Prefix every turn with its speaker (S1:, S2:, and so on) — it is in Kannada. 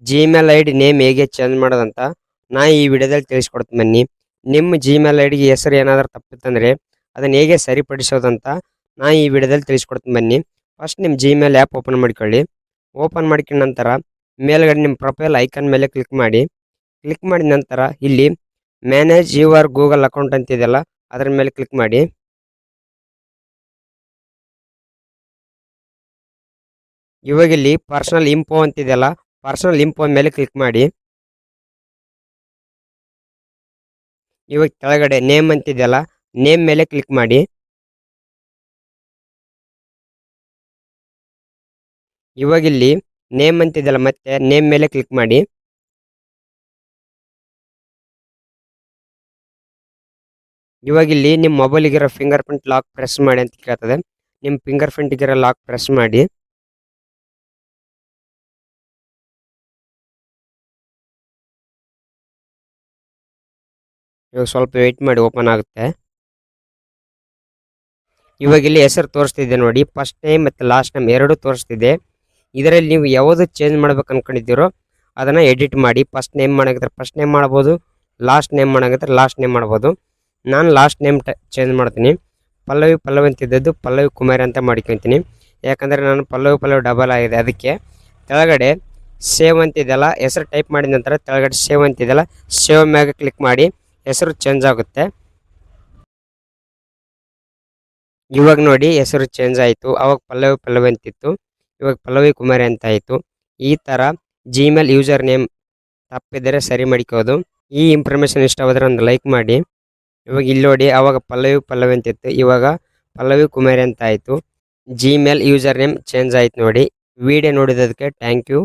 S1: ಜಿಮೇಲ್ ಐ ಡಿ ನೇಮ್ ಹೇಗೆ ಚೇಂಜ್ ಮಾಡೋದಂತ ನಾ ಈ ವಿಡಿಯೋದಲ್ಲಿ ತಿಳಿಸ್ಕೊಡ್ತೀನಿ ಬನ್ನಿ. ನಿಮ್ಮ ಜಿಮೇಲ್ ಐ ಡಿಗೆ ಹೆಸರು ಏನಾದರೂ ತಪ್ಪಿತ್ತಂದರೆ ಅದನ್ನು ಹೇಗೆ ಸರಿಪಡಿಸೋದಂತ ನಾ ಈ ವಿಡಿಯೋದಲ್ಲಿ ತಿಳಿಸ್ಕೊಡ್ತೀನಿ ಬನ್ನಿ. ಫಸ್ಟ್ ನಿಮ್ಮ ಜಿಮೇಲ್ ಆ್ಯಪ್ ಓಪನ್ ಮಾಡ್ಕೊಳ್ಳಿ. ಓಪನ್ ಮಾಡ್ಕೊಂಡ ನಂತರ ಮೇಲ್ಗಡೆ ನಿಮ್ಮ ಪ್ರೊಫೈಲ್ ಐಕನ್ ಮೇಲೆ ಕ್ಲಿಕ್ ಮಾಡಿ. ಕ್ಲಿಕ್ ಮಾಡಿದ ನಂತರ ಇಲ್ಲಿ ಮ್ಯಾನೇಜ್ ಯುವರ್ ಗೂಗಲ್ ಅಕೌಂಟ್ ಅಂತಿದೆಯಲ್ಲ ಅದರ ಮೇಲೆ ಕ್ಲಿಕ್ ಮಾಡಿ. ಇವಾಗ ಇಲ್ಲಿ ಪರ್ಸನಲ್ ಇಂಫೋ ಅಂತಿದೆಯಲ್ಲ ಪರ್ಸನಲ್ ಇಂಫೋ ಮೇಲೆ ಕ್ಲಿಕ್ ಮಾಡಿ. ಇವಾಗ ಕೆಳಗಡೆ ನೇಮ್ ಅಂತಿದೆಯಲ್ಲ ನೇಮ್ ಮೇಲೆ ಕ್ಲಿಕ್ ಮಾಡಿ. ಇವಾಗ ಇಲ್ಲಿ ನೇಮ್ ಅಂತಿದೆಯಲ್ಲ ಮತ್ತೆ ನೇಮ್ ಮೇಲೆ ಕ್ಲಿಕ್ ಮಾಡಿ. ಇವಾಗ ಇಲ್ಲಿ ನಿಮ್ಮ ಮೊಬೈಲಿಗಿರೋ ಫಿಂಗರ್ ಪ್ರಿಂಟ್ ಲಾಕ್ ಪ್ರೆಸ್ ಮಾಡಿ ಅಂತ ಕೇಳ್ತದೆ. ನಿಮ್ಮ ಫಿಂಗರ್ ಪ್ರಿಂಟ್ಗಿರೋ ಲಾಕ್ ಪ್ರೆಸ್ ಮಾಡಿ. ಇವಾಗ ಸ್ವಲ್ಪ ವೆಯ್ಟ್ ಮಾಡಿ, ಓಪನ್ ಆಗುತ್ತೆ. ಇವಾಗ ಇಲ್ಲಿ ಹೆಸರು ತೋರಿಸ್ತಿದೆ ನೋಡಿ, ಫಸ್ಟ್ ನೇಮ್ ಮತ್ತು ಲಾಸ್ಟ್ ನೇಮ್ ಎರಡೂ ತೋರಿಸ್ತಿದೆ. ಇದರಲ್ಲಿ ನೀವು ಯಾವುದು ಚೇಂಜ್ ಮಾಡ್ಬೇಕು ಅನ್ಕೊಂಡಿದ್ದೀರೋ ಅದನ್ನು ಎಡಿಟ್ ಮಾಡಿ. ಫಸ್ಟ್ ನೇಮ್ ಮಾಡೋಂಗಿದ್ರೆ ಫಸ್ಟ್ ನೇಮ್ ಮಾಡ್ಬೋದು, ಲಾಸ್ಟ್ ನೇಮ್ ಮಾಡೋಂಗಿದ್ರೆ ಲಾಸ್ಟ್ ನೇಮ್ ಮಾಡ್ಬೋದು. ನಾನು ಲಾಸ್ಟ್ ನೇಮ್ ಚೇಂಜ್ ಮಾಡ್ತೀನಿ. ಪಲ್ಲವಿ ಅಂತಿದ್ದದ್ದು ಪಲ್ಲವಿ ಕುಮಾರಿ ಅಂತ ಮಾಡ್ಕೊತೀನಿ. ಯಾಕಂದರೆ ನಾನು ಪಲ್ಲವಿ ಡಬಲ್ ಆಗಿದೆ, ಅದಕ್ಕೆ. ಕೆಳಗಡೆ ಸೇವ್ ಅಂತಿದೆಯಲ್ಲ ಹೆಸರು ಟೈಪ್ ಮಾಡಿದ ನಂತರ ಕೆಳಗಡೆ ಸೇವ್ ಅಂತಿದೆಯಲ್ಲ ಸೇವ್ ಮ್ಯಾಗ ಕ್ಲಿಕ್ ಮಾಡಿ, ಹೆಸರು ಚೇಂಜ್ ಆಗುತ್ತೆ. ಇವಾಗ ನೋಡಿ ಹೆಸರು ಚೇಂಜ್ ಆಯಿತು. ಅವಾಗ ಪಲ್ಲವಿ ಅಂತಿತ್ತು, ಇವಾಗ ಪಲ್ಲವಿ ಕುಮಾರಿ ಅಂತ ಆಯಿತು. ಈ ಥರ ಜಿಮೇಲ್ ಯೂಸರ್ ನೇಮ್ ತಪ್ಪಿದರೆ ಸರಿ ಮಾಡಿಕೋದು. ಈ ಇನ್ಫಾರ್ಮೇಷನ್ ಇಷ್ಟವಾದರೆ ಒಂದು ಲೈಕ್ ಮಾಡಿ. ಇವಾಗ ಇಲ್ಲಿ ನೋಡಿ ಅವಾಗ ಪಲ್ಲವಿ ಅಂತಿತ್ತು, ಇವಾಗ ಪಲ್ಲವಿ ಕುಮಾರಿ ಅಂತ ಆಯಿತು. ಜಿಮೇಲ್ ಯೂಸರ್ ನೇಮ್ ಚೇಂಜ್ ಆಯಿತು ನೋಡಿ. ವಿಡಿಯೋ ನೋಡಿದ್ದಕ್ಕೆ ಥ್ಯಾಂಕ್ ಯು.